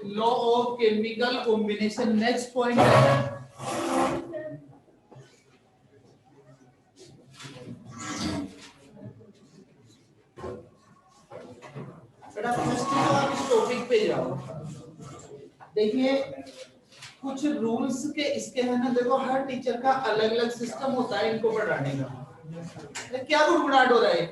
Law of chemical combination. Next point है आप इस टॉपिक पे जाओ। देखिए कुछ रूल्स के इसके है ना, देखो हर टीचर का अलग अलग सिस्टम होता है इनको पढ़ाने का। क्या गुड़गुड़ाहट हो रहा है?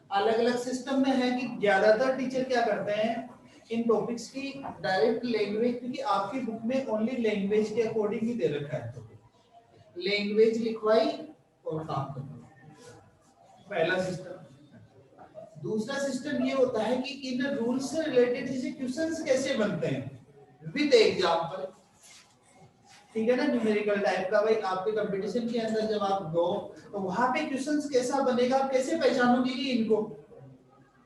अलग अलग सिस्टम में है कि ज्यादातर टीचर क्या करते हैं इन टॉपिक्स की डायरेक्ट लैंग्वेज, क्योंकि आपकी बुक में ओनली लैंग्वेज के अकॉर्डिंग ही दे रखा है, लैंग्वेज लिखवाई और काम करना, पहला सिस्टम। दूसरा सिस्टम ये होता है कि इन रूल्स से रिलेटेड जैसे क्वेश्चंस कैसे बनते हैं विद एग्जांपल, ठीक है ना, न्यूमेरिकल टाइप का। भाई आपके कंपटीशन के अंदर जब आप दो तो वहां पे क्वेश्चंस कैसा बनेगा, आप कैसे पहचानोगे कि इनको,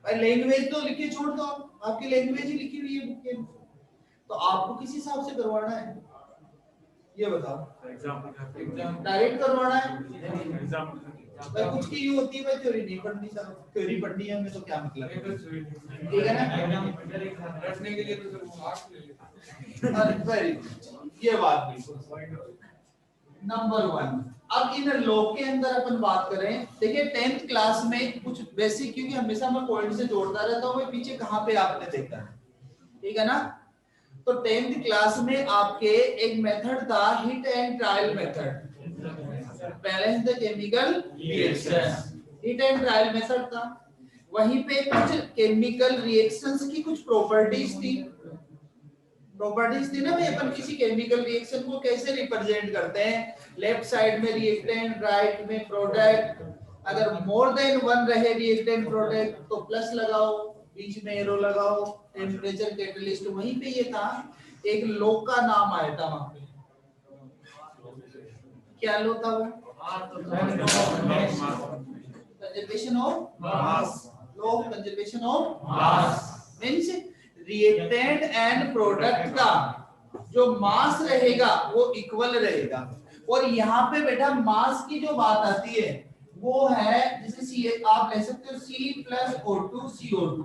भाई लैंग्वेज तो लिखी छोड़ दो, आपकी लैंग्वेज ही लिखी हुई है बुक के, तो आपको किस हिसाब से करवाना है ये बताओ। एग्जाम डायरेक्ट करवाना है एग्जाम, भाई कुछ की यूं होती है भाई थ्योरी नहीं पढ़नी, सब थ्योरी पढ़नी है हमें तो क्या मतलब है, ठीक है ना, रटने के लिए तो सिर्फ मार्क्स ले लेते हैं। वेरी ये बात बिल्कुल नंबर 1। अब इन लॉ के अंदर अपन बात करें, देखिए 10th क्लास में कुछ बेसिक, क्योंकि हमेशा मैं पॉइंट से जोड़ता रहता हूं, पीछे कहां पे आपने देखा है, ठीक है ना। तो 10th क्लास में आपके एक मेथड था hit and trial method, balance the chemical reaction, hit and trial method था। वहीं पे कुछ केमिकल रिएक्शंस की कुछ प्रॉपर्टीज थी, प्रॉपर्टीज थी ना भाई, अपन किसी केमिकल रिएक्शन को कैसे रिप्रेजेंट करते हैं, लेफ्ट साइड में रिएक्टेंट, राइट में प्रोडक्ट, अगर मोर देन वन रहे रिएक्टेंट प्रोडक्ट तो प्लस लगाओ, बीच में एरो लगाओ, टेम्परेचर कैटलिस्ट। वहीं पे ये था, एक लॉ का नाम आया था वहां पे, क्या लॉ था वो, conservation of mass, law of conservation of mass. Means reactant and product का जो मास रहेगा वो इक्वल रहेगा। और यहाँ पे बेटा मास की जो बात आती है वो है जैसे सी, आप ले सकते हो C+O2 CO2।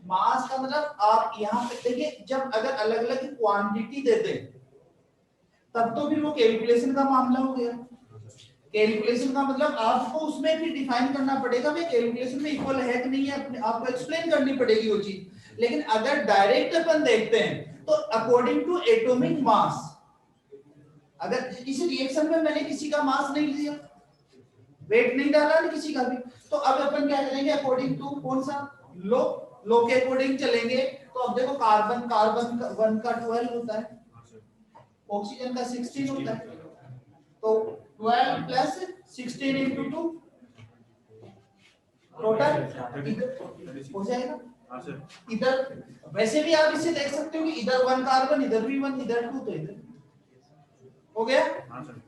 मास का मतलब आप यहाँ पे देखिए, जब अगर अलग अलग क्वांटिटी देते तब तो फिर वो कैलकुलेशन का मामला हो गया। कैलकुलेशन का मतलब आपको उसमें भी डिफाइन करना पड़ेगा भाई कैलकुलेशन में इक्वल है कि नहीं है, आपको एक्सप्लेन करनी पड़ेगी वो चीज। लेकिन अगर डायरेक्ट अपन देखते हैं तो अकॉर्डिंग टू एटॉमिक मास, अगर इस रिएक्शन में मैंने किसी का मास नहीं लिया, वेट नहीं डाला ना किसी का भी, तो अब अपन क्या करेंगे अकॉर्डिंग टू कौन सा लो, लो के अकॉर्डिंग चलेंगे। तो अब देखो कार्बन, कार्बन 1 का 12 होता है, ऑक्सीजन का 16 होता है, तो 12 प्लस 16 इंटू 2 टोटल हो जाएगा। इधर वैसे भी आप इसे देख सकते हो कि इधर 1 कार्बन, इधर भी 1, इधर 2, तो इधर हो गया।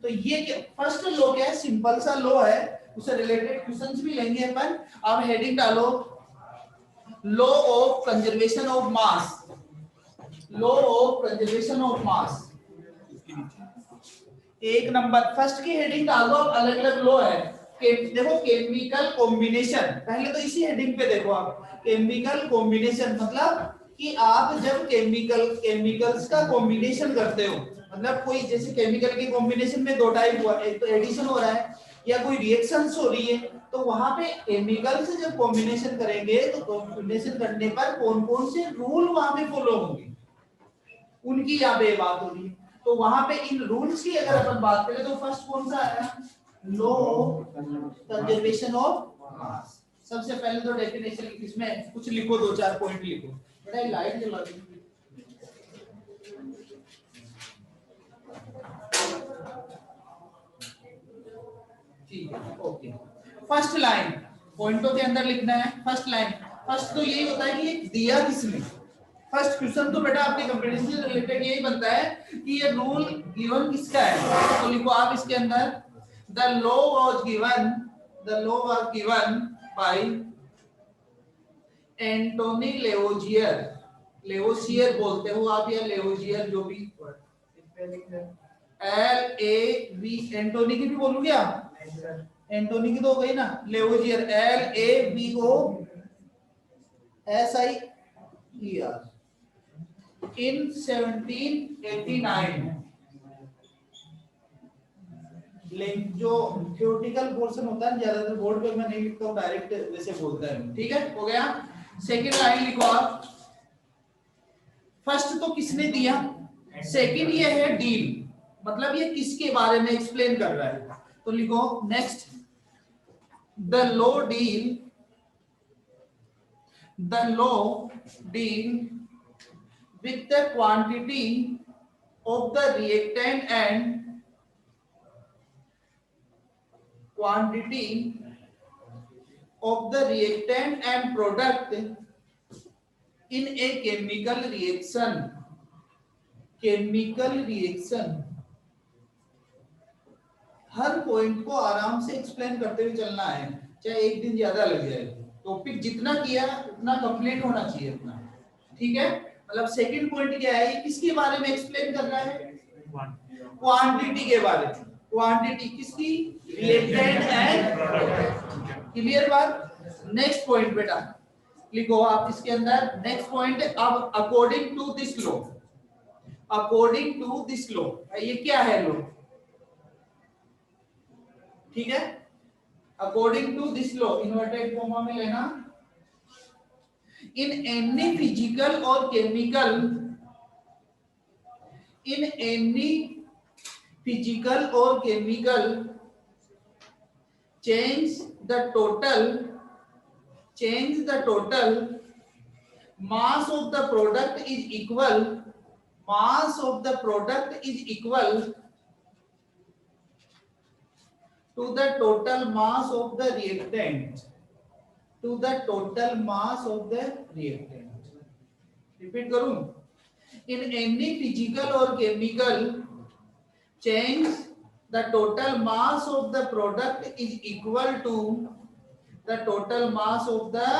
तो ये फर्स्ट लॉ क्या है, सिंपल सा लॉ है, उससे रिलेटेड क्वेश्चंस भी लेंगे अपन। अब हेडिंग डालो law of conservation of mass, law of conservation of mass. एक नंबर फर्स्ट की हेडिंग डाल दो, अलग अलग लॉ है देखो केमिकल कॉम्बिनेशन, पहले तो इसी हेडिंग पे देखो आप, केमिकल कॉम्बिनेशन मतलब कि आप जब केमिकल्स का कॉम्बिनेशन करते हो, मतलब कोई जैसे केमिकल के कॉम्बिनेशन में दो टाइप हुआ, एक तो एडिशन हो रहा है या कोई रिएक्शंस हो रही है, तो वहां पे केमिकल से जब कॉम्बिनेशन करेंगे तो कॉम्बिनेशन करने पर कौन कौन से रूल वहां पे फॉलो होंगे उनकी यहाँ पे बात हो रही है। तो वहां पे इन रूल्स की अगर अपन बात करें तो फर्स्ट कौन सा आया, लॉ कंजर्वेशन ऑफ मास। सबसे पहले तो डेफिनेशन इसमें कुछ लिखो, 2-4 पॉइंट लिखो। बेटा लाइट जला दो, ठीक है, ओके। फर्स्ट लाइन पॉइंटों के अंदर लिखना है, फर्स्ट लाइन। फर्स्ट तो यही होता है कि ये दिया किसने, फर्स्ट क्वेश्चन तो बेटा आपके कंपटीशन से रिलेटेड यही बनता है कि ये रूल गिवन किसका है, तो लिखो आप इसके अंदर the law was given, the law was given by Antoine Lavoisier, Lavoisier बोलते हो आप या लेवोजियर जो भी, LAV, एंटोनी की भी बोलूं क्या, एंटोनी की तो हो गई ना, लेवोजियर LAVOSI ईयर इन 1789। जो थ्योरेटिकल पोर्शन होता है ज्यादातर बोर्ड पे मैं नहीं लिखता हूँ, डायरेक्ट वैसे बोलता है। ठीक है, हो गया। सेकंड लाइन लिखो आप। फर्स्ट तो किसने दिया, सेकंड ये है डील, मतलब ये किसके बारे में एक्सप्लेन कर रहा है। तो लिखो next, the law deal, the law deal with the quantity of the reactant and quantity of the reactant and product in a chemical reaction, chemical reaction। Her point को आराम से एक्सप्लेन करते हुए चलना है, चाहे एक दिन ज्यादा लग जाए। टॉपिक जितना किया उतना कंप्लीट होना चाहिए अपना। ठीक है, मतलब सेकंड पॉइंट क्या है, ये किसके बारे में एक्सप्लेन कर रहा है, क्वांटिटी के बारे में। क्वांटिटी किसकी, रिएक्टेंट एंड प्रोडक्ट। क्लियर बात। नेक्स्ट पॉइंट बेटा लिखो आप इसके अंदर। नेक्स्ट पॉइंट, अब according to this law, according to this law, ये क्या है लॉ, ठीक है। According to this law inverted comma में लेना। in any physical or chemical, in any physical or chemical change the total mass of the product is equal, mass of the product is equal to the total mass of the reactant, to the total mass of the reactant। Repeat करूं, in any physical or chemical change the total mass of the product is equal to the total mass of the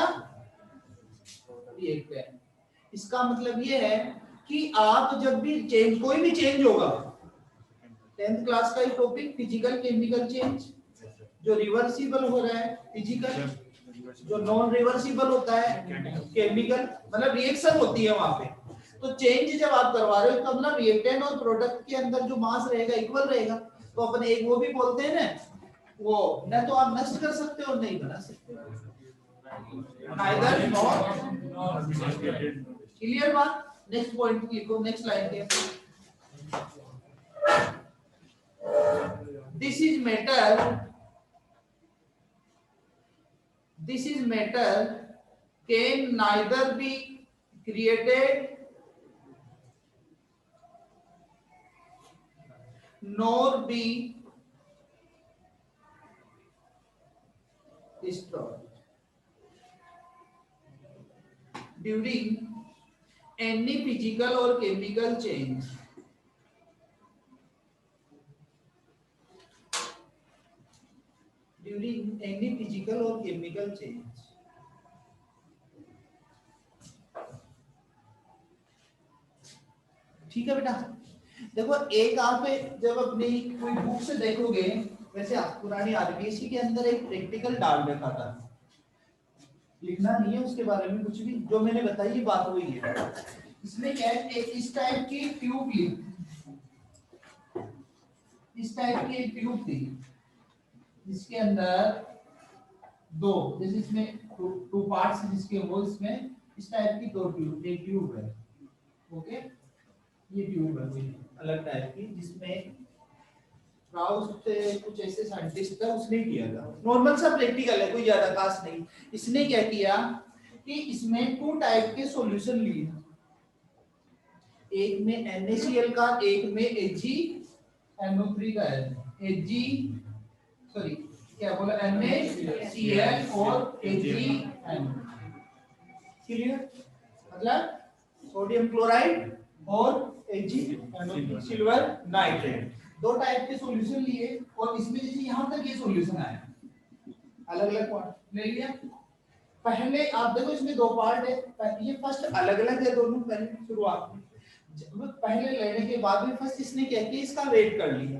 reactant। इसका मतलब ये है कि आप जब भी change, कोई भी चेंज होगा, 10th क्लास का ही टॉपिक फिजिकल केमिकल चेंज, जो रिवर्सिबल हो रहा है फिजिकल, जो नॉन रिवर्सिबल होता है केमिकल, मतलब रिएक्शन होती है वहां पे। तो चेंज जब आप करवा रहे हो तो मतलब रिएक्टेंट और प्रोडक्ट के अंदर जो मास रहेगा इक्वल रहेगा। तो अपन एक वो भी बोलते हैं ना, वो ना तो आप नष्ट कर सकते हो नहीं बना सकते, नाइदर नॉर। क्लियर बात। नेक्स्ट पॉइंट लिखो, नेक्स्ट लाइन के, this is matter, this is matter can neither be created nor be destroyed during any physical or chemical change, during any physical or chemical change। ठीक है बेटा। देखो एक आप जब अपनी कोई बुक से देखोगे, वैसे आप पुरानी आरबीएससी के अंदर एक प्रैक्टिकल डाल रखा था, लिखना नहीं है उसके बारे में कुछ भी, जो मैंने बताई ये बात वही है। इसमें क्या है, एक इस टाइप की ट्यूब ली, इस टाइप की एक ट्यूब थी, जिसके अंदर दो, जैसे इसमें टू पार्ट्स जिसके वो, इसमें इस टाइप की दो ट्यूब, एक ट्यूब है, ओके, ये ट्यूब है कोई अलग टाइप की, जिसमें से कुछ ऐसे साइंटिस्ट था, उसने किया था, नॉर्मल सा प्रैक्टिकल है, कोई ज्यादा खास नहीं। इसने क्या किया कि इसमें टू टाइप के सॉल्यूशन लिए, एक में NaCl का, एक में AgNO3 का है, Ag सॉरी क्या बोला, NaCl और AgNO। क्लियर, मतलब सोडियम क्लोराइड और AgNO3 सिल्वर नाइट्रेट, दो टाइप के सॉल्यूशन लिए, और इसमें जैसे यहां तक ये सॉल्यूशन आया, अलग अलग पार्ट ले लिया। पहले आप देखो इसमें दो पार्ट है, ये फर्स्ट अलग अलग है दोनों, पहले शुरुआत में पहले लेने के बाद में फर्स्ट इसने क्या किया, इसका वेट कर लिया।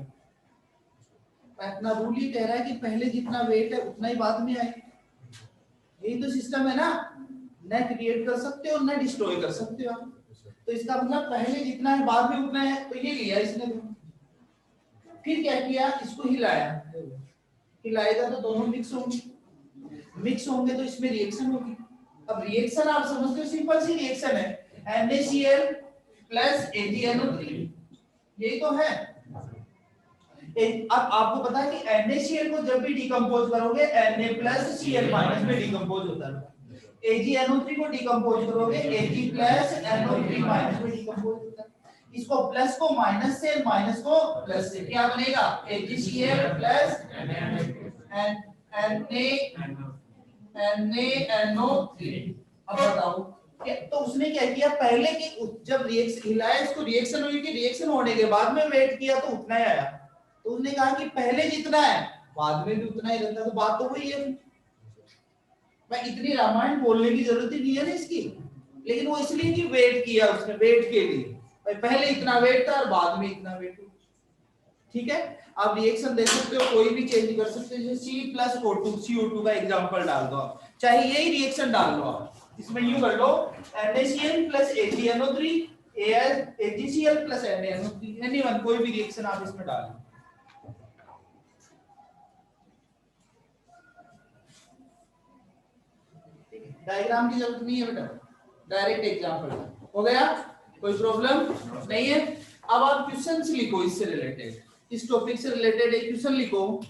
अपना रूल ये कह रहा है कि पहले जितना वेट है उतना ही बाद में आए, यही तो सिस्टम है ना। न क्रिएट कर सकते हो न डिस्ट्रॉय कर सकते हो आप। तो इसका मतलब पहले जितना है बाद में उतना है, तो ये लिया इसने। फिर क्या किया, इसको हिलाया, हिलाएगा तो दोनों मिक्स होंगे, मिक्स होंगे तो इसमें रिएक्शन होगी। अब रिएक्शन आप समझते हो, सिंपल सी रिएक्शन है, NaCl प्लस AgNO3, यही तो है। अब आपको पता है कि NaCl को जब भी डिकम्पोज करोगे Na प्लस Cl माइनस में डिकम्पोज होता है, AgNO3 को डिकम्पोज करोगे Ag प्लस NO3 माइनस में डिकम्पोज होता है। इसको प्लस को माइनस से, माइनस को प्लस से, क्या बनेगा, AgCl प्लस NaNO3। अब बताओ, तो उसने क्या किया, पहले की जब रिएक्शन हिलाया इसको, रिएक्शन हुई कि रिएक्शन होने के बाद में वेट किया तो उतना ही आया। तो उसने कहा कि पहले जितना है बाद में भी उतना ही रहता है, तो बात तो वही है। मैं इतनी रामायण बोलने की जरूरत ही नहीं है ना इसकी, लेकिन वो इसलिए कि वेट किया उसने, वेट के लिए भाई पहले इतना वेट था और बाद में इतना वेट हुआ। ठीक है, आप रिएक्शन देख सकते हो, कोई भी चेंज कर सकते हो, जैसे C प्लस O2, CO2 का एग्जांपल डाल दो आप, चाहे यही रिएक्शन डाल लो आप, इसमें यूं कर लो NaCl plus AgNO3 AgCl plus NaNO3, anyone कोई भी रिएक्शन आप इसमें डाल लो। डायग्राम की जरूरत नहीं है बेटा, डायरेक्ट एग्जांपल हो गया, कोई प्रॉब्लम नहीं है। अब आप क्वेश्चंस लिखो इससे रिलेटेड, इस टॉपिक से रिलेटेड एक क्वेश्चन लिखो।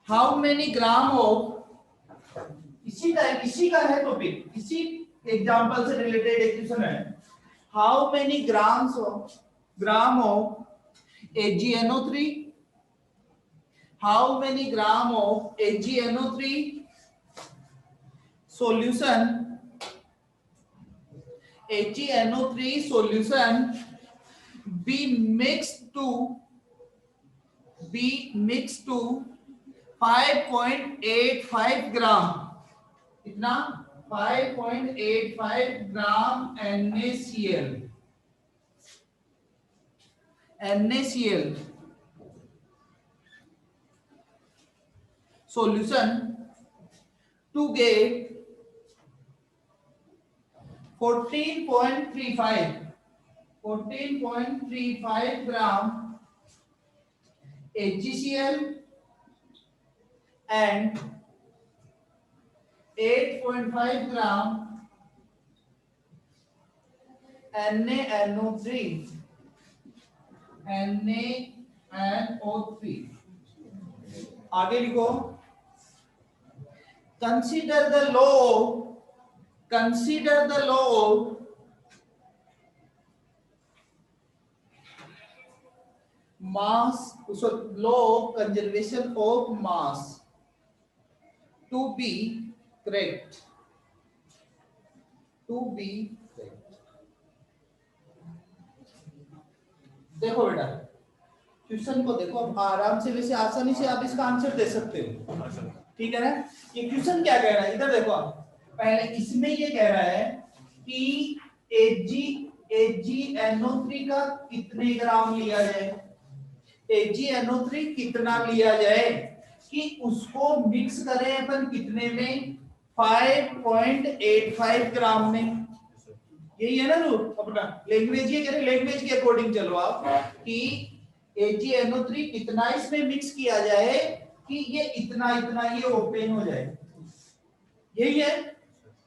हाउ मेनी ग्राम ऑफ, इसी का है टॉपिक, इसी एग्जांपल से रिलेटेड एक क्वेश्चन है। How many gram of AgNO3, how many gram of AgNO3 solution, AgNO3 solution be mixed to 5.85 ग्राम, कितना, 5.85 ग्राम NaCl solution to get 14.35 gram HgCl and 8.5 gram NaNO3। आगे लिखो, consider the law of mass, so law of conservation of mass to be correct, देखो बेटा question को देखो, आराम से, वैसे आसानी से आप इसका आंसर दे सकते हो, ठीक है ना। ये क्वेश्चन क्या कह रहा है, इधर देखो आप, पहले इसमें ये कह रहा है कि AgNO3 का कितने ग्राम लिया जाए, AgNO3 कितना लिया जाए कि उसको मिक्स करें अपन कितने में, 5.85 ग्राम में। यही है ना रूल अपना, लैंग्वेज ये कह रहे, लैंग्वेज के अकॉर्डिंग चलो आप कि AgNO3 कितना इसमें मिक्स किया जाए कि ये इतना ये ओपन हो जाए, यही है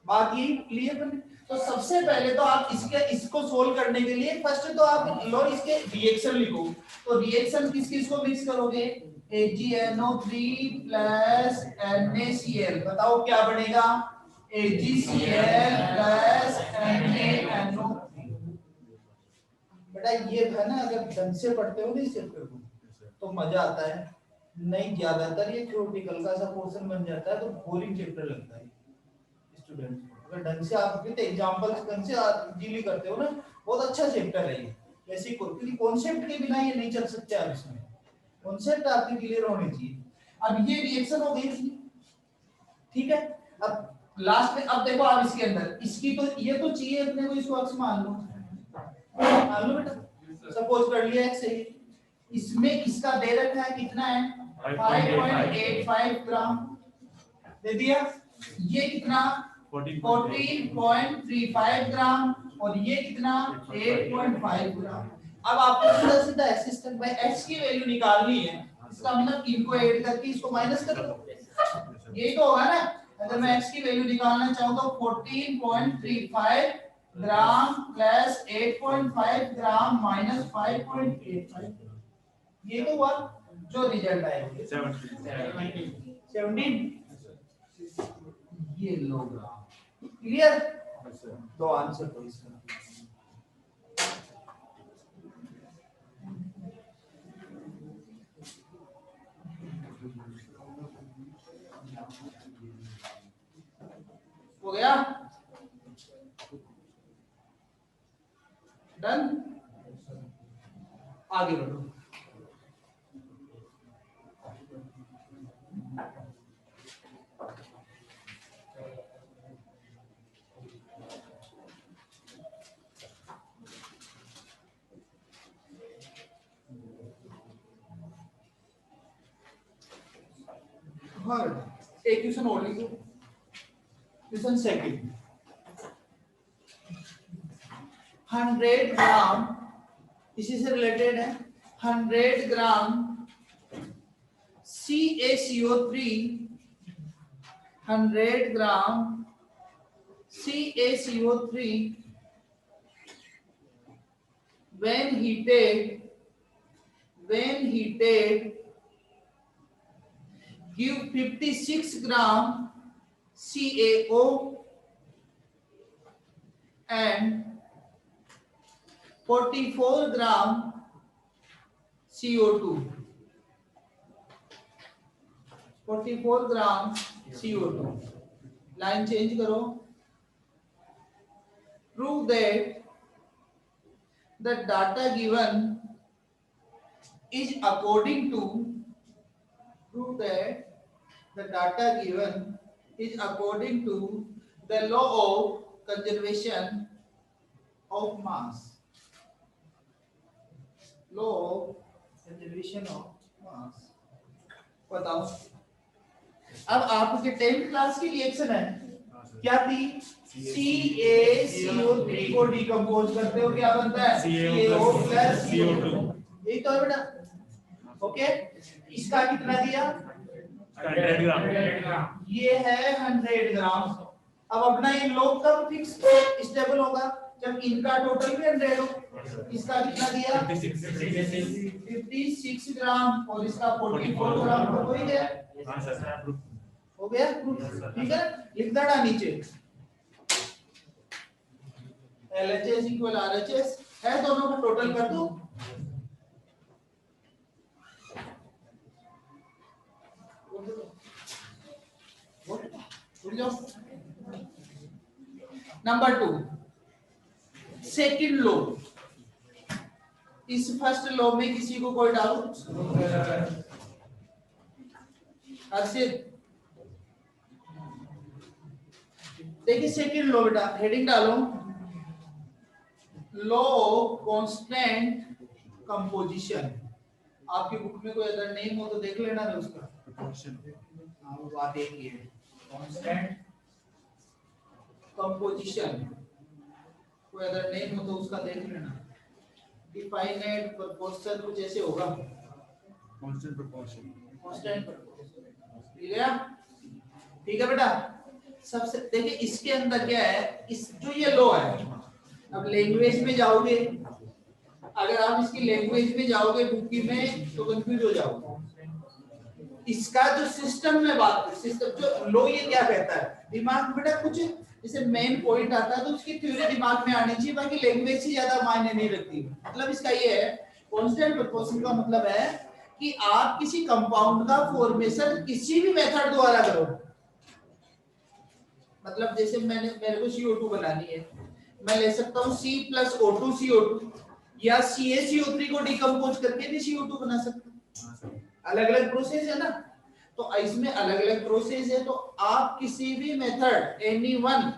बात, यही क्लियर। तो सबसे पहले तो आप इसको सोल्व करने के लिए फर्स्ट तो आप लो इसके रिएक्शन लिखो। तो रिएक्शन किस को मिक्स करोगे, AgNO3 प्लस NaCl, बताओ क्या बनेगा, AgCl प्लस NaNO3। बेटा ये है ना, अगर ढंग से पढ़ते हो ना इस चैप्टर को तो मजा आता है, नहीं ज्यादातर ये थ्योरेटिकल का सा पोर्शन बन जाता है तो बोरिंग चैप्टर लगता है स्टूडेंट। अगर ढंग से आप विद एग्जांपल्स ढंग से डील करते हो ना, बहुत अच्छा चैप्टर है ये। वैसे क्योंकि कॉन्सेप्ट के बिना ये नहीं चल सकते आप, इसमें कॉन्सेप्ट आपके क्लियर होने चाहिए। अब ये रिएक्शन हो गई इसकी, ठीक है। अब लास्ट में अब देखो आप इसके अंदर, इसकी तो ये तो चाहिए अपने को, इसको अक्स मान लो बेटा, सपोज कर लिया x है, इसमें इसका दे रखा है कितना है 5.85 ग्राम दे दिया, ये कितना 14.35 ग्राम और ये कितना 8.5 ग्राम। अब आपको सीधा सीधा सिस्टम में x की वैल्यू निकालनी है, इसका मतलब इनको ऐड करके इसको माइनस कर दो, यही तो होगा ना। अगर मैं x की वैल्यू निकालना चाहूँ तो 14.35 ग्राम प्लस 8.5 ग्राम माइनस 5.85, ये तो हुआ जो रिजल्ट आएगा 17। ये लो ग्राम, क्लियर। तो आंसर तो इसका हो गया, डन। आगे बढ़ो। एक क्वेश्चन और लिखो, क्वेश्चन सेकंड। 100 ग्राम, इसी से रिलेटेड है, 100 ग्राम CaCO3, 100 gram CaCO3 when heated give 56 gram CaO and 44 gram CO2, 44 gram CO2। Line change करो। Prove that the data given is according to, prove that the data given is according to the law of conservation of mass, law of conservation of mass। बताओ, अब आपके 10th class की reaction है, क्या थी? CaCO3 को decompose करते हो क्या बनता है? CaO प्लस CO2, यही तो है बेटा। ओके, इसका कितना दिया? 100 ग्राम, ये है 100 ग्राम। अब अपना ये लोग कब फिक्स स्टेबल होगा? जब इनका टोटल भी 100 हो। इसका कितना दिया? 56 ग्राम और इसका 44 ग्राम, तो हो ही गया। हो गया, ठीक है। लिख देना नीचे LHS इक्वल RHS है, दोनों का टोटल कर दो। नंबर 2, सेकंड लो। इस फर्स्ट लो में किसी को कोई डाउट? हर्षित, देखिए सेकंड लो बेटा, हेडिंग डालो, लॉ ऑफ कांस्टेंट कंपोजिशन। आपकी बुक में कोई अदर नेम हो तो देख लेना ना उसका। हाँ, वो बात एक ही है, कांस्टेंट कंपोजिशन, कोई अदर नेम हो तो उसका देख लेना। डिफाइनेट प्रोपोर्शन कुछ ऐसे होगा, कांस्टेंट प्रोपोर्शन, कांस्टेंट प्रोपोर्शन, ठीक है? ठीक है बेटा। सबसे देखिए इसके अंदर क्या है, इस जो ये लॉ है, अब लैंग्वेज में जाओगे, अगर आप इसकी लैंग्वेज में जाओगे बुक में तो कंफ्यूज हो जाओगे। इसका जो सिस्टम में बात, सिस्टम जो लॉ ये क्या कहता है, दिमाग में बेटा कुछ जैसे मेन पॉइंट आता है तो उसकी थ्योरी दिमाग में आनी चाहिए, बाकी लैंग्वेज ही ज्यादा मायने नहीं रखती। मतलब इसका ये है, कांस्टेंट प्रोपोर्शन का मतलब है कि आप किसी कंपाउंड का फॉर्मेशन किसी भी मेथड द्वारा करो। मतलब जैसे मेरे को CO2 बनानी है, मैं ले सकता हूँ C प्लस O2 CO2, या CaCO3 को डिकम्पोज करके भी CO2 बना सकते हैं। अलग अलग प्रोसेस है ना, तो इसमें अलग अलग प्रोसेस है। तो आप किसी भी मेथड, एनी वन,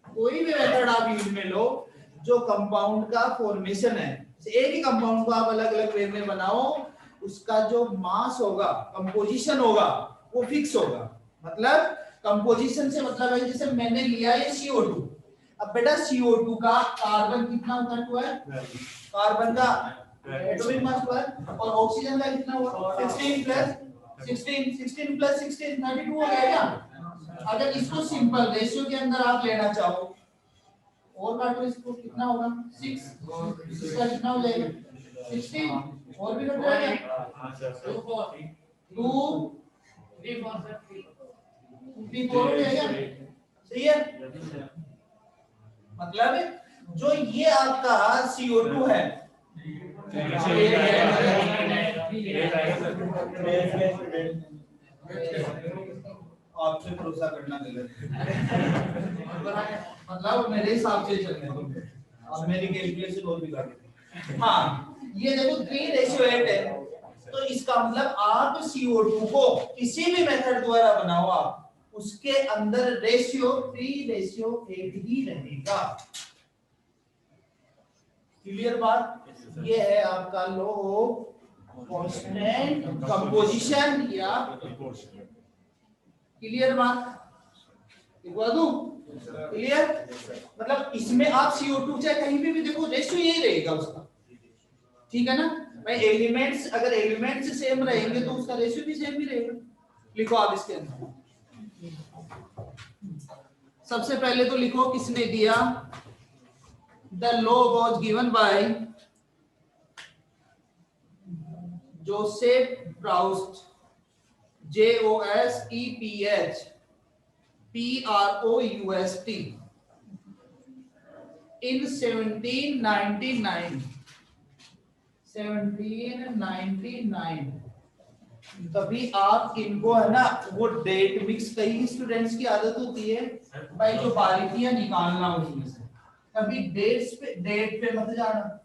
कोई भी मेथड आप यूज में लो जो कंपाउंड का फॉर्मेशन है, एक ही कंपाउंड को आप अलग अलग वे में बनाओ, उसका जो मास होगा, कंपोजिशन होगा, वो फिक्स होगा। मतलब कंपोजिशन से मतलब है जैसे मैंने लिया ये CO2, अब बेटा CO2 का कार्बन कितना उतना हुआ है, कार्बन का एटॉमिक मास हुआ है, और ऑक्सीजन का कितना हुआ 16 प्लस 16 प्लस 16 32 हो गया क्या। अगर इसको सिंपल रेशियो के अंदर आप लेना चाहो और काटो इसको कितना होगा 6, इसका कितना हो जाएगा 16, और भी कट जाएगा 2 3 4 3 4 हो जाएगा, सही है। मतलब जो ये आपका CO2 है आपसे भरोसा करना गलत है मतलब मेरे हिसाब से चलने दो, अब मेरी कैलकुलेशन और भी कर। हाँ ये देखो 3:8 है, तो इसका मतलब आप CO2 को किसी भी मेथड द्वारा बनाओ आप, उसके अंदर रेशियो 3:8 ही रहेगा। क्लियर बात, ये है आपका लॉ ऑफ कांस्टेंट कंपोजिशन या क्लियर बात, लिखवा दूं क्लियर। मतलब इसमें आप CO2 चाहे कहीं भी देखो रेशियो यही रहेगा उसका, ठीक है ना भाई। एलिमेंट्स अगर एलिमेंट्स सेम रहेंगे तो उसका रेशियो भी सेम ही रहेगा। लिखो आप इसके अंदर, सबसे पहले तो लिखो किसने दिया, the law was given bye Joseph Proust, JOSEPH PROUST in 1799। तभी आप इनको है ना वो डेट मिक्स, कई स्टूडेंट्स की आदत होती है भाई जो बारीकियां निकालना उसमें से, कभी डेट पे मत जाना,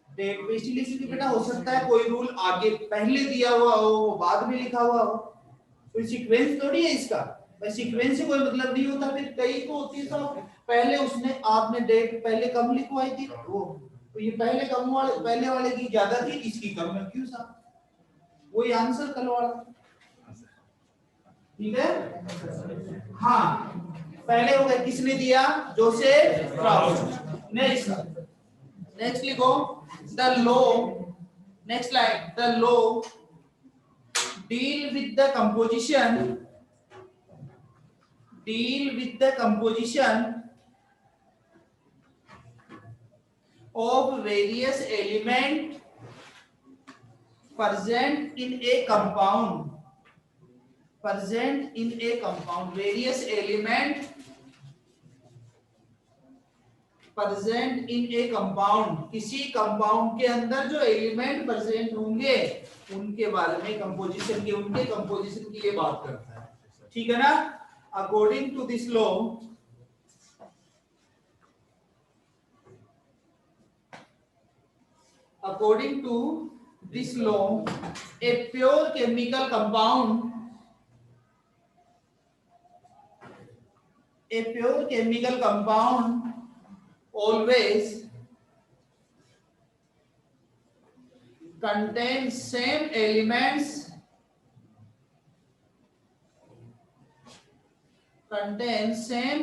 डेट पे इसलिए क्योंकि बेटा हो सकता है कोई रूल आगे पहले दिया हुआ हो वो बाद में लिखा हुआ हो, कोई सीक्वेंस थोड़ी है इसका भाई, सीक्वेंस से कोई मतलब नहीं होता। फिर कई तो होती है साहब पहले उसने आपने डेट पहले कम लिखवाई थी वो, तो ये पहले कम वाले पहले वाले की ज्यादा थी इसकी कम है, क्यों साहब वही आंसर कल वाला, ठीक है। हाँ पहले हो गया किसने दिया, जोसेफ प्राउस्ट। नेक्स्ट लिखो the law, next line the law deal with the composition of various element present in a compound, various element present in a compound, किसी कंपाउंड के अंदर जो एलिमेंट प्रेजेंट होंगे उनके बारे में कंपोजिशन की, उनके कंपोजिशन की ये बात करता है, ठीक है ना। According to this law a pure chemical compound always contains same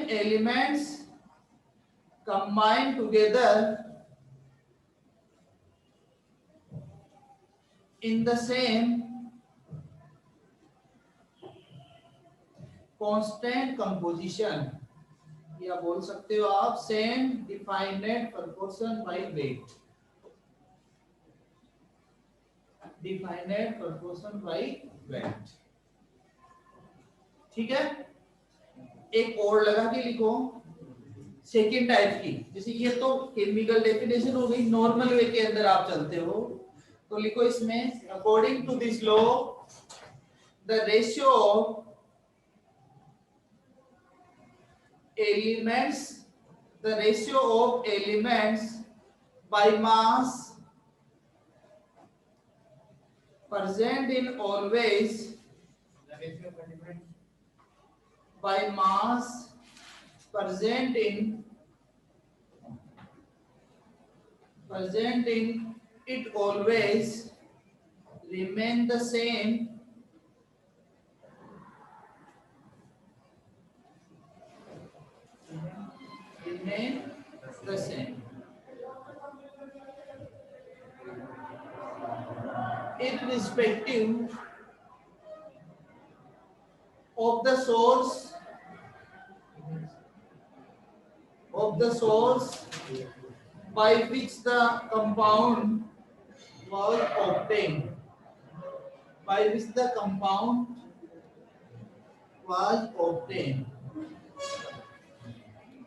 elements combined together in the same constant composition, या बोल सकते हो आप same definite proportion by weight, ठीक है। एक और लगा के लिखो सेकेंड टाइप की, जैसे ये तो केमिकल डेफिनेशन हो गई, नॉर्मल वे के अंदर आप चलते हो तो लिखो इसमें according to this law the ratio of elements by mass present in always by mass present in it always remain the same remain the same irrespective of the source by which the compound was obtained,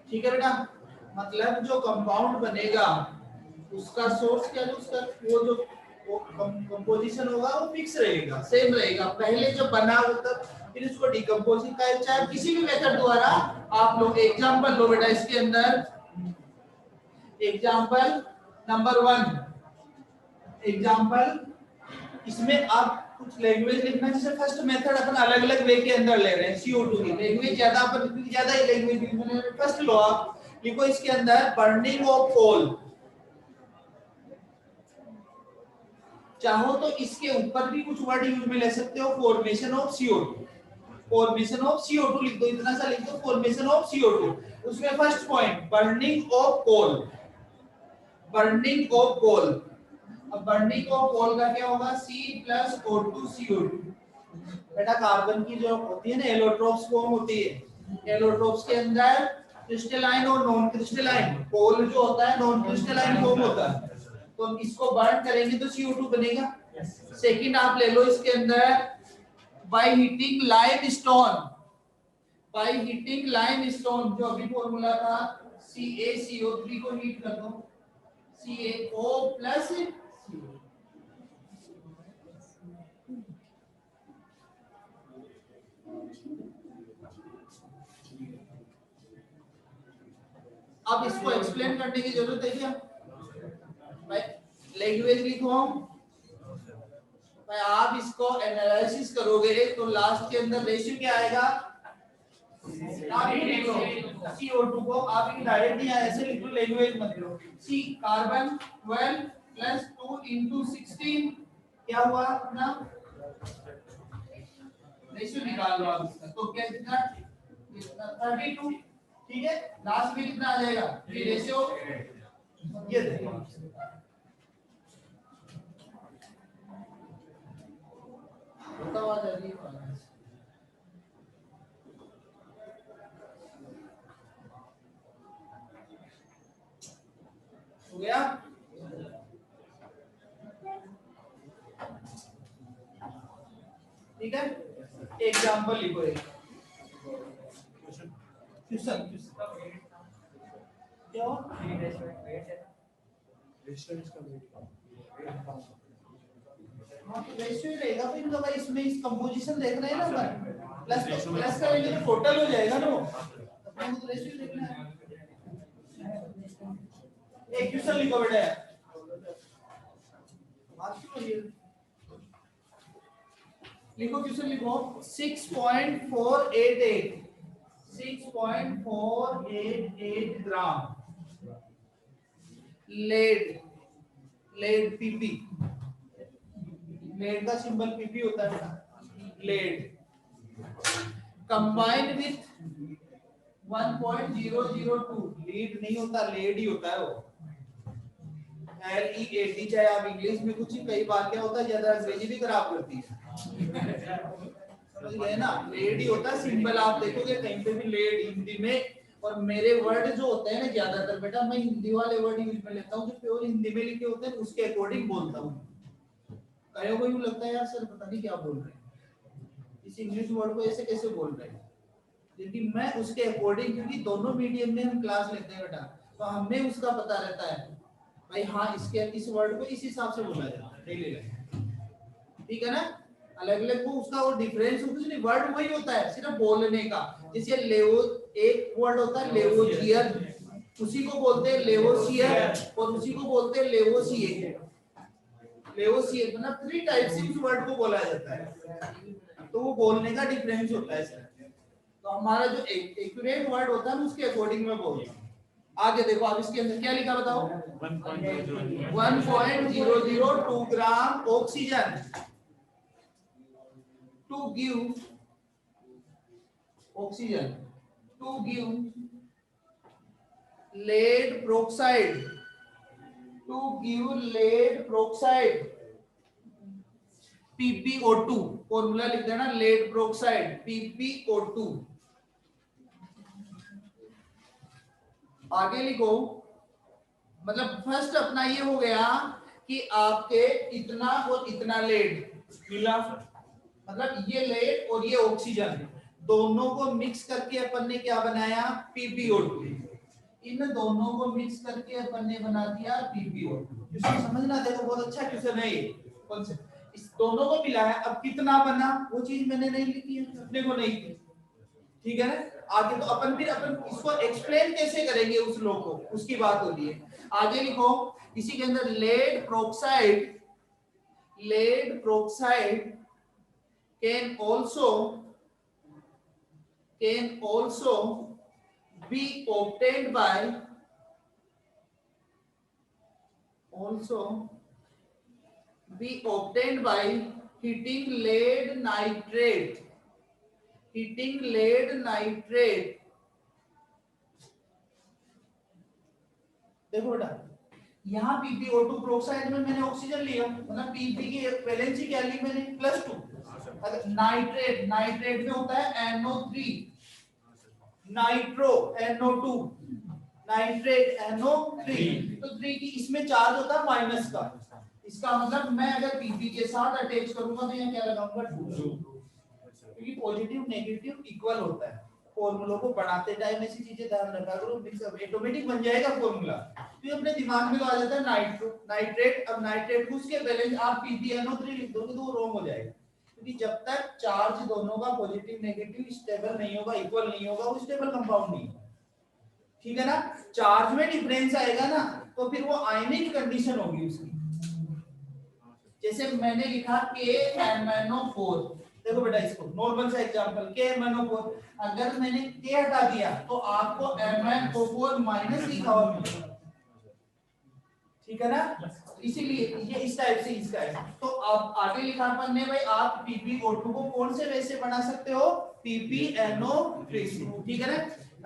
ठीक है बेटा। मतलब जो compound बनेगा उसका source क्या है, उसका वो जो कंपोजिशन होगा वो फिक्स रहेगा, सेम रहेगा पहले जो बना वो तब, फिर उसको डिकम्पोजिंग का चाहे किसी भी मेथड द्वारा आप लोग। एग्जांपल लो बेटा, इसके अंदर एग्जांपल नंबर 1, एग्जांपल इसमें आप कुछ लैंग्वेज लिखना, जैसे फर्स्ट मेथड अपन अलग अलग वे के अंदर ले रहे हैं। CO2 की लैंग्वेज ज्यादा, अपन ज्यादा ही लैंग्वेज यूज में फर्स्ट लो आप लिखो इसके अंदर बर्निंग ऑफ कोल। चाहो तो इसके ऊपर भी कुछ वर्ड यूज में ले सकते हो, formation of CO2, formation of CO2 लिख दो, इतना सा लिख दो फॉर्मेशन ऑफ CO2। उसमें first point burning of coal, burning of coal. अब बर्निंग ऑफ कोल का क्या होगा, C+O2CO2। बेटा कार्बन की जो होती है ना एलोट्रोप्स फॉर्म होती है, एलोट्रोप्स के अंदर क्रिस्टलाइन और नॉन क्रिस्टलाइन, कोल जो होता है नॉन क्रिस्टलाइन फॉर्म होता है, तो हम इसको बर्न करेंगे तो CO2 बनेगा। सेकंड आप ले लो इसके अंदर by heating limestone, by heating limestone जो अभी फॉर्मूला था CaCO3 को हीट कर दो, CaO+CO। अब इसको एक्सप्लेन करने की जरूरत है क्या भाई, लैंग्वेज लिखो भाई, आप इसको एनालिसिस करोगे तो लास्ट के अंदर रेशियो क्या आएगा, आप ही लिख लो CO2 को, आप ही डायरेक्ट नहीं ऐसे लिख लो, लैंग्वेज मत लो। C कार्बन 12 प्लस 2 into 16 क्या हुआ अपना रेशियो निकाल लो आप इसका, तो क्या कितना 32, ठीक है। लास्ट में कितना आ जाएगा ये रेशियो, ये देखो बताओ आ जाएगी हो गया। ठीक है, एग्जांपल लिखो एक क्वेश्चन क्या हो हाँ तो रेशियो ही रहेगा फिर तो भाई, इसमें इस कंपोजिशन देख रहे हैं ना अपन, प्लस करेंगे तो टोटल हो जाएगा ना वो, अपन को तो रेशियो देखना है। एक क्वेश्चन लिखो बेटा, लिखो क्वेश्चन लिखो 6.488 ग्राम लेड, लेड पीपी, लेड का सिंबल पीपी होता है, लेड कंबाइंड विथ 1.002, लीड नहीं होता लेड ही होता है वो, LEAD, चाहे आप इंग्लिश में कुछ ही, कई बार क्या होता है ज्यादा अंग्रेजी भी खराब करती है, समझ गए ना, लेड ही होता है सिंबल, आप देखोगे कहीं पे भी लेड हिंदी में। और मेरे वर्ड जो होते हैं ना ज्यादातर बेटा मैं हिंदी वाले वर्ड यूज में लेता हूँ जो प्योर हिंदी में लिखे होते हैं उसके अकॉर्डिंग बोलता हूँ। कईयों को यूं लगता है यार सर पता नहीं क्या बोल रहे हैं, इस इंग्लिश वर्ड को ऐसे कैसे बोल रहे हैं, लेकिन मैं उसके अकॉर्डिंग, क्योंकि दोनों मीडियम में हम क्लास लेते हैं बेटा, तो हमें उसका पता रहता है भाई, हाँ इसके इस वर्ड को इस हिसाब से बोला जाता है डेली लाइफ, ठीक है ना। अलग अलग वो उसका वो डिफरेंस, कुछ नहीं, वर्ड वही होता है सिर्फ बोलने का। जैसे लेवो, एक वर्ड होता है लेवोजियर, उसी को बोलते हैं लेवोसियर, और उसी को बोलते हैं लेवोसिएट। लेवोसिएट मतलब 3 टाइप से उस वर्ड को बोला जाता है, तो वो बोलने का डिफरेंस होता है सर। तो हमारा जो एक्यूरेट वर्ड होता है उसके अकॉर्डिंग में बोलते हैं। आगे देखो आप इसके अंदर क्या लिखा बताओ, 1.002 gram oxygen to give oxygen to give lead peroxide, to give lead peroxide PbO2, formula लिख देना lead peroxide PbO2। आगे लिखो, मतलब फर्स्ट अपना ये हो गया कि आपके इतना और इतना लेड मिला, मतलब ये लेड और ये ऑक्सीजन दोनों को मिक्स करके अपन ने क्या बनाया, PbO2। इन दोनों को मिक्स करके अपन ने बना दिया PbO2। क्वेश्चन समझना, देखो बहुत अच्छा क्वेश्चन है ये कॉन्सेप्ट। इस दोनों को मिलाया, अब कितना बना वो चीज मैंने नहीं लिखी है, अपने को नहीं थी, ठीक है ना। आगे तो अपन फिर अपन इसको एक्सप्लेन कैसे करेंगे उस लॉ को, उसकी बात होती है। आगे लिखो, इसी के अंदर lead peroxide, lead peroxide can also be obtained by heating lead nitrate, heating lead nitrate। देखो बेटा, यहाँ PbO2 प्रोक्साइड में मैंने ऑक्सीजन लिया, मतलब Pb की वैलेंसी क्या ली मैंने, +2। अगर नाइट्रेट, नाइट्रेट में होता है NO3, nitro NO2, nitrate NO3, तो 3 की इसमें चार्ज होता है माइनस का। इसका मतलब मैं अगर Pb के साथ अटैच करूंगा तो यहाँ क्या लगाऊंगा 2, क्योंकि पॉजिटिव नेगेटिव इक्वल होता है। फॉर्मूलों को बनाते टाइम ऐसी चीजें ध्यान रखा करो, ऑटोमेटिक बन जाएगा फॉर्मूला। तो ये अपने दिमाग में तो आ जाता है नाइट्रो, नाइट्रेट। अब नाइट्रेट को उसके बैलेंस आप PbNO3 लिख दोगे तो वो रॉन्ग हो जाएगा, क्योंकि जब तक चार्ज दोनों का पॉजिटिव नेगेटिव स्टेबल नहीं होगा, इक्वल नहीं होगा, वो स्टेबल कंपाउंड नहीं है, ठीक है ना। चार्ज में डिफरेंस आएगा ना, तो फिर वो आयनिक कंडीशन होगी उसकी। जैसे मैंने लिखा KMnO4, देखो बेटा इसको नॉर्मल सा एग्जांपल, KMnO4, अगर मैंने K हटा दिया तो आपको MnO4 माइनस लिखा हुआ मिलेगा, ठीक है ना। इसीलिए ये इस टाइप से इसका है। तो अब आगे लिखा अपन ने भाई, आप PbO2 को कौन से बेस से बना सकते हो, PbNO3, ठीक है ना।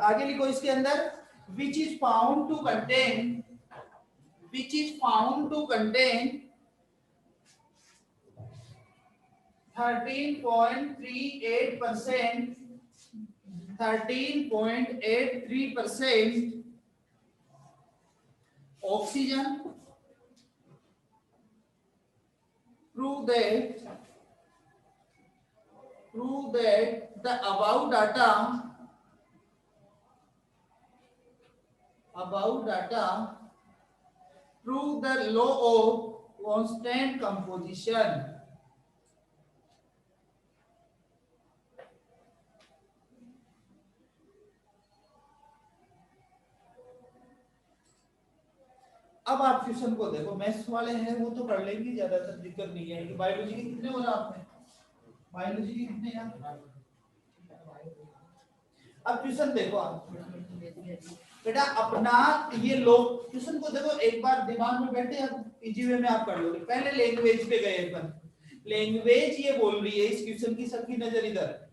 आगे लिखो इसके अंदर, which is found to contain 13.83% oxygen। Prove that the above data prove the law of constant composition। अब आप क्वेश्चन को देखो, मैथ्स वाले हैं वो तो कर लेंगे, ज्यादातर दिक्कत नहीं है। बायोलॉजी के कितने बोला आपने, बायोलॉजी के कितने यार। अब क्वेश्चन देखो आप बेटा, अपना ये लोग क्वेश्चन को देखो, एक बार दिमाग में बैठे, अब इजी वे में आप कर लोगे। पहले लैंग्वेज पे गए अपन, लैंग्वेज ये बोल रही है, इस क्वेश्चन की सबकी नजर इधर,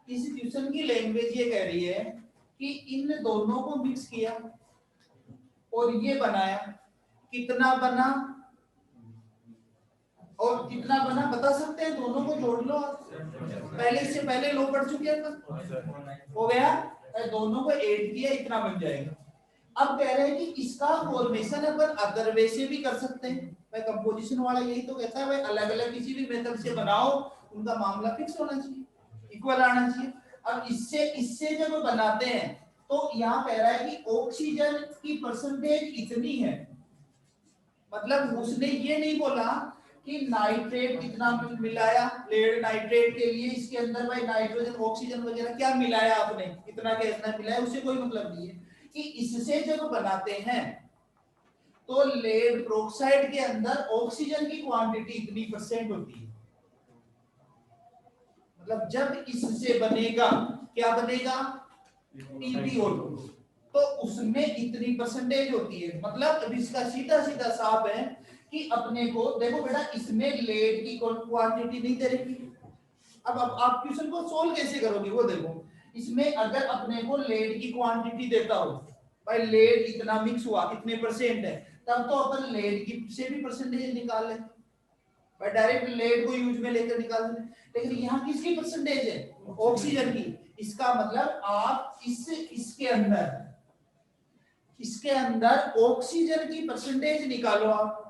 इस क्वेश्चन की लैंग्वेज ये कह रही है कि इन दोनों को मिक्स किया और ये बनाया, कितना बना और कितना बना बता सकते हैं, दोनों को जोड़ लो आप, पहले इससे पहले लो पढ़ चुके हैं, हो गया, दोनों को ऐड किया, इतना बन जाएगा। अब कह रहे हैं कि इसका फॉर्मेशन अपन अदर वे से भी कर सकते हैं। भाई कंपोजिशन वाला यही तो कहता है, भाई अलग अलग किसी भी मेथड से बनाओ, उनका मामला फिक्स होना चाहिए, इक्वल आना चाहिए। अब इससे जब बनाते हैं तो यहाँ कह रहा है कि ऑक्सीजन की परसेंटेज इतनी है, मतलब उसने ये नहीं बोला कि नाइट्रेट कितना मिलाया, लेड नाइट्रेट के लिए इसके अंदर भाई नाइट्रोजन ऑक्सीजन वगैरह क्या मिलाया आपने, इतना के इतना मिलाया, उससे कोई मतलब नहीं है। कि इससे जब बनाते हैं तो लेड प्रोक्साइड के अंदर ऑक्सीजन की क्वांटिटी इतनी % होती है, मतलब जब इससे बनेगा क्या बनेगा, PbO2, तो उसमें इतनी % होती है। मतलब अब इसका सीधा सीधा साफ है कि अपने को देखो बेटा, इसमें लेड की क्वांटिटी नहीं दे रही। अब आप क्वेश्चन को सोल्व कैसे करोगे वो देखो, इसमें अगर अपने को लेड की क्वांटिटी देता हो भाई लेड इतना मिक्स हुआ, इतने परसेंट है, तब तो अपन लेड की से भी परसेंटेज निकाल लें, भाई डायरेक्ट लेड को यूज में लेकर निकाल दें। लेकिन यहाँ किसकी परसेंटेज है? ऑक्सीजन की। इसका मतलब आप इसके अंदर ऑक्सीजन की परसेंटेज निकालो आप,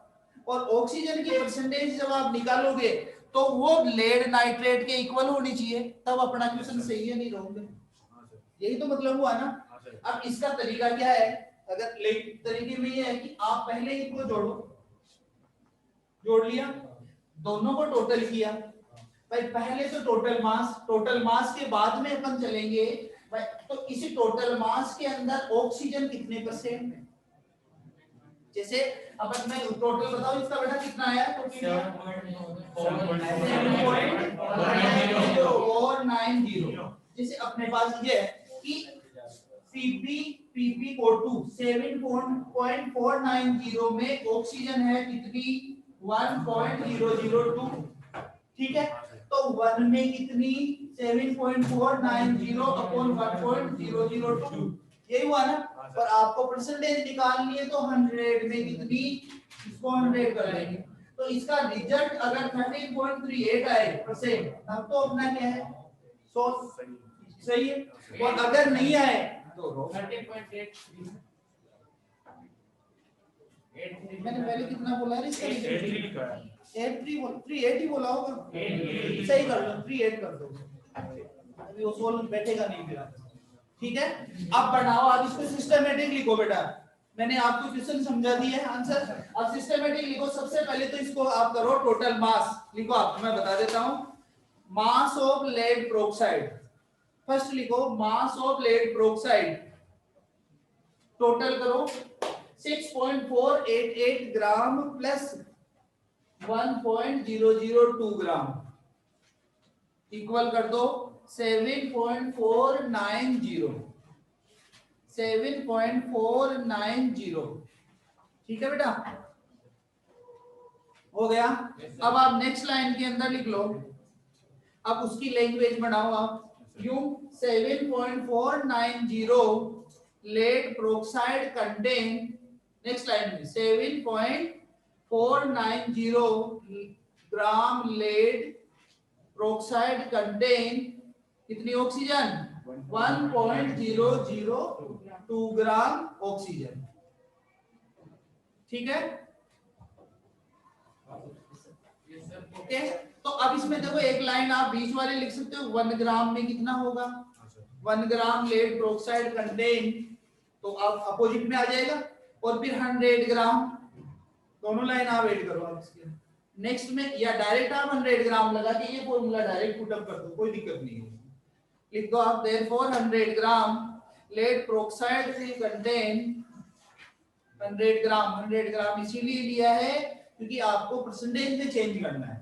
और ऑक्सीजन की परसेंटेज जब आप निकालोगे तो वो लेड नाइट्रेट के इक्वल होनी चाहिए, तब अपना क्वेश्चन सही है, नहीं रहोगे। यही तो मतलब हुआ ना। अब इसका तरीका क्या है? अगर तरीके में ये है कि आप पहले इनको जोड़ो, जोड़ लिया, दोनों को टोटल किया, भाई पहले तो टोटल मास के बाद में अपन चलेंगे भाई, तो इसी टोटल मास के अंदर ऑक्सीजन कितने परसेंट है। जैसे अपन में टोटल बताओ इसका बेटा कितना आया, तो 7.490। जैसे अपने पास ये है कि पीपी को 7.490 में ऑक्सीजन है कितनी, 1.002। ठीक है, तो 1 में कितनी, 7.490 अपॉन 1.002, यही हुआ ना। पर आपको परसेंटेज निकालनी है तो 100 में कितनी, इसको 100 कर लेंगे, तो इसका रिजल्ट अगर 13.38 आए परसेंट, तब तो अपना क्या है, 100 सही है। और अगर नहीं आए तो 13.83। मैंने पहले कितना बोला है इसका, 380 बोला होगा, सही कर लो, 38 कर दो, अभी वो सोल बैठेगा नहीं फिर। ठीक है, अब बढ़ाओ, आप इसको सिस्टमैटिक लिखो बेटा, मैंने आपको क्वेश्चन समझा दिया है, आंसर अब सिस्टमैटिक लिखो। सबसे पहले तो इसको आप करो टोटल मास, लिखो आप, मैं बता देता हूं, mass of lead peroxide, first लिखो mass of lead peroxide, total करो 6.488 ग्राम प्लस 1.002 ग्राम, इक्वल कर दो 7.490। ठीक है बेटा, हो गया। अब आप नेक्स्ट लाइन के अंदर लिख लो, अब उसकी लैंग्वेज बनाओ आप, यूं 7.490 lead peroxide contain, next line में 7.490 ग्राम लेड प्रोक्साइड कंटेन कितनी ऑक्सीजन, 1.002 ग्राम ऑक्सीजन। ठीक है, ओके। तो अब इसमें देखो एक लाइन आप बीच वाले लिख सकते हो, 1 ग्राम में कितना होगा, 1 ग्राम लेड प्रोक्साइड कंटेन, तो आप अपोजिट में आ जाएगा, और फिर 100 ग्राम, दोनों लाइन आप ऐड करो आप इसके नेक्स्ट में, या डायरेक्ट आप 100 ग्राम लगा के ये फॉर्मूला डायरेक्ट पुट अप कर दो, कोई दिक्कत नहीं है, लिख दो आप therefore 100 gram lead peroxide will contain 100 gram इसीलिए लिया है क्योंकि आपको परसेंटेज में चेंज करना है,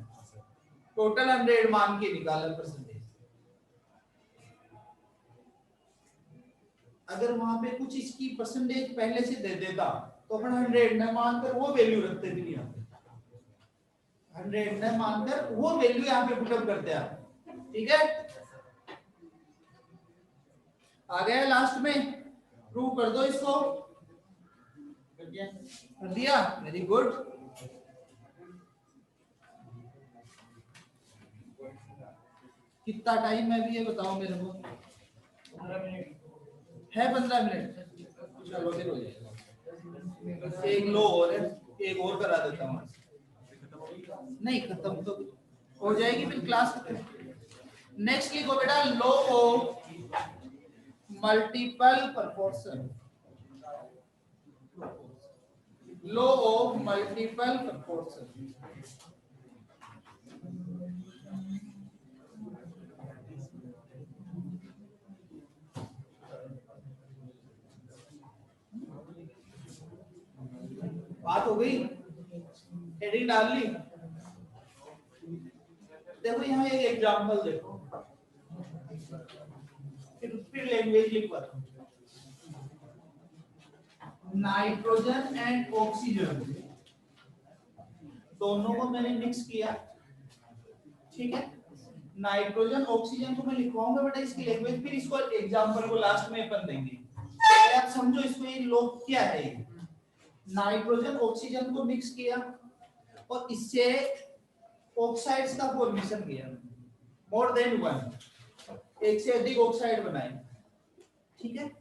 टोटल 100 मान के निकाला परसेंटेज। अगर वहां पे कुछ इसकी परसेंटेज पहले से दे देता तो अपन 100 न मानकर वो वैल्यू रखते भी नहीं, यहाँ पे 100 न मानकर वो वैल्यू यहाँ पे पुटअप करते हैं आप। ठीक है, आ गया लास्ट में, प्रूव कर दो इसको, कर दिया, वेरी गुड। कितना टाइम है अभी ये बताओ मेरे को, 15 मिनट है, 15 मिनट, चलो फिर हो जाएगा, एक लो और है, एक और करा देता हूँ, नहीं खत्म तो हो जाएगी फिर क्लास खत्म। नेक्स्ट लिखो बेटा law of multiple proportion, law of multiple proportion. बात हो गई, हेडिंग डाल ली। देखो यहाँ एक एग्जांपल देखो, फिर लैंग्वेज लिखवा, नाइट्रोजन एंड ऑक्सीजन दोनों को मैंने मिक्स किया। ठीक है, नाइट्रोजन ऑक्सीजन को मैं लिखवाऊंगा बेटा इसकी लैंग्वेज, फिर इसको एग्जांपल को लास्ट में अपन देंगे। आप समझो इसको, ये लोग क्या है, नाइट्रोजन ऑक्सीजन को मिक्स किया और इससे ऑक्साइड्स का फॉर्मेशन किया, मोर देन वन, एक से अधिक ऑक्साइड बनाए। ठीक है,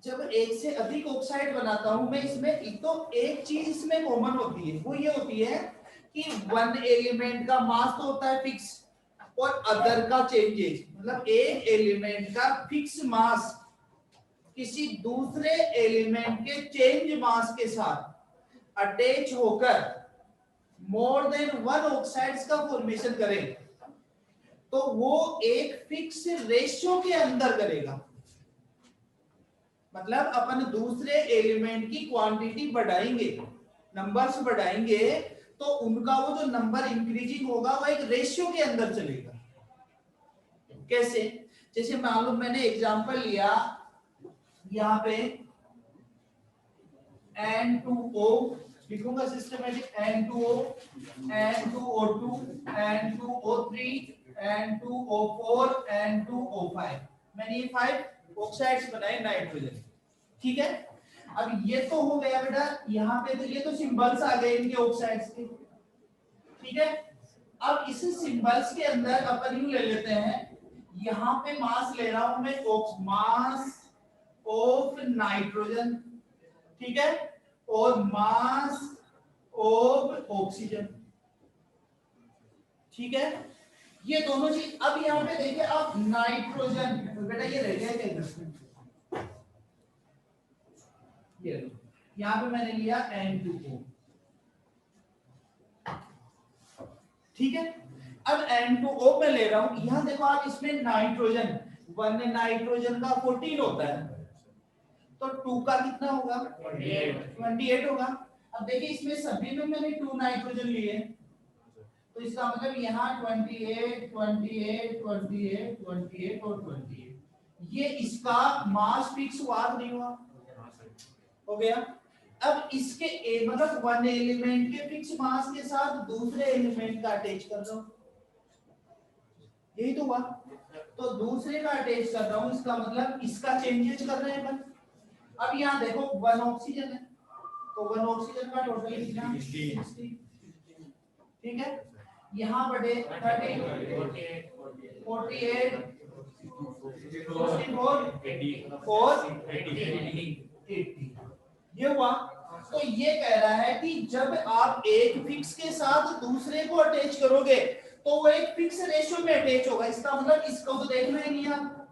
जब एक से अधिक ऑक्साइड बनाता हूं मैं, इसमें तो एक चीज इसमें कॉमन होती है, वो ये होती है कि वन एलिमेंट का मास तो होता है फिक्स और अदर का चेंजेस, मतलब एक एलिमेंट का फिक्स मास किसी दूसरे एलिमेंट के चेंज मास के साथ अटैच होकर मोर देन वन ऑक्साइड्स का फॉर्मेशन करे, तो वो एक फिक्स रेशियो के अंदर करेगा। मतलब अपन दूसरे एलिमेंट की क्वांटिटी बढ़ाएंगे, नंबर्स बढ़ाएंगे, तो उनका वो जो नंबर इंक्रीजिंग होगा वो एक रेशियो के अंदर चलेगा। कैसे? जैसे मान लो मैंने एग्जांपल लिया यहाँ पे N2O लिखूंगा systematic, N2O, N2O2, N2O3, N2O4, N2O5, मैंने ये 5 ऑक्साइड्स बनाए नाइट्रोजन। ठीक है, अब ये तो हो गया बेटा, यहाँ पे तो ये तो सिंबल्स आ गए इनके ऑक्साइड्स के। ठीक है, अब इस सिंबल्स के अंदर अपन यूं ले लेते हैं, यहाँ पे मास ले रहा हूं मैं, मास ऑफ नाइट्रोजन, ठीक है, और मास ऑफ ऑक्सीजन। ठीक है, ये दोनों चीज। अब यहाँ पे देखिए, अब नाइट्रोजन, तो बेटा ये रह गया क्या, ये यहाँ पे मैंने लिया N2O। ठीक है, अब N2O में ले रहा हूं, यहां देखो आप, इसमें नाइट्रोजन, 1 नाइट्रोजन का 14 होता है, तो 2 का कितना होगा, 28 होगा। अब देखिए इसमें सभी में मैंने 2 नाइट्रोजन लिए, तो इसका मतलब यहाँ 28, 28, 28, 28 और 28, ये इसका मास फिक्स हुआ नहीं हुआ, हो गया। अब इसके मतलब वन एलिमेंट के फिक्स मास के साथ दूसरे एलिमेंट का अटैच कर रहा हूं, यही तो हुआ। तो दूसरे का अटैच कर रहा हूं, इसका मतलब इसका चेंजेस कर रहे हैं अपन। अब यहाँ देखो 1 ऑक्सीजन है, तो 1 ऑक्सीजन का टोटल कितना, 60। ठीक है, यहाँ बटे 30, 48, 64 और 80, ये हुआ। तो ये कह रहा है कि जब आप एक फिक्स के साथ दूसरे को अटैच करोगे तो वो एक फिक्स रेशियो में अटैच होगा। इसका मतलब इसको तो देखना ही नहीं, आप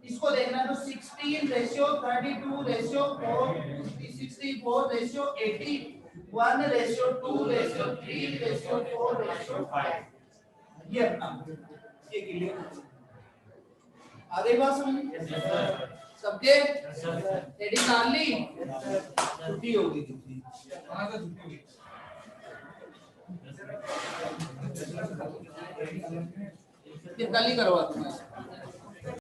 इसको देखना है, तो 16 ratio 32 ratio 4, 64 ratio 80, 1 ratio 2 ratio 3 ratio 4 ratio 5, ये अपना ये क्लियर। आगे बात समझ सबके, रेडी डाल ली, छुट्टी होगी, फिर कल ही करवा दूंगा।